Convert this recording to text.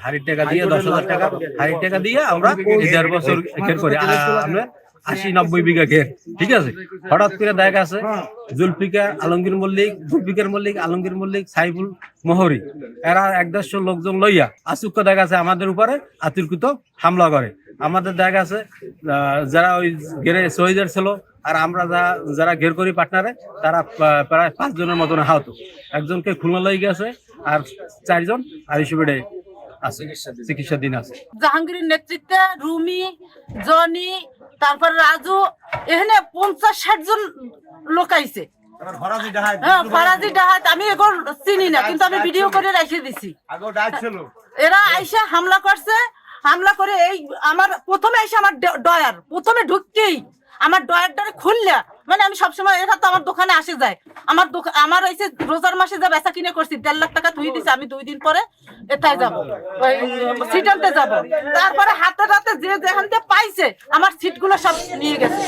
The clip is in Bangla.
হাড়ির টাকা দিয়ে 10,000 টাকা হাড়ির টাকা দিয়ে আমরা 1.5 বছর ঘের করি। আমরা 80-90 বিঘা ঘের, ঠিক আছে। হঠাৎ করে দেখা গেছে জুলফিকার আলমগীর মল্লিক সাইফুল মোহরি এরা 150 লোকজন লইয়া আচুক্য দেখা গেছে আমাদের উপরে আতঙ্কিত হামলা করে। আমাদের দেখা গেছে যারা ওই ঘেরে শহীদের ছিল আর আমরা যারা ঘের করি পার্টনারে তারা প্রায় 5 জনের মতন আহত। একজনকে খুলনা লই গেছে আর 4 জন আইসিইউতে আছে, চিকিৎসাধীন আছে। জাহাঙ্গীরের নেতৃত্বে রুমি, জনি, তারপর রাজু, এখানে 50-60 জন লোক আইছে। ফরাজি ডাহাত আমি এখন চিনি না, কিন্তু আমি ভিডিও করে রেখে দিছি। এরা আইসা হামলা করছে, হামলা করে এই আমার প্রথমে আইসা আমার ডয়ার প্রথমে ঢুকতেই আমার ডয়ারটারে খুললা, মানে আমি সবসময় এরা তো আমার দোকানে আসে যায়, আমার হয়েছে রোজার মাসে যা বেচা কিনে করছি 1.5 লাখ টাকা ধুই দিছে। আমি 2 দিন পরে এটাই যাবো, ওই সিট আনতে যাবো। তারপরে হাতে যে যেখান থেকে পাইছে আমার সিটগুলো সব নিয়ে গেছে।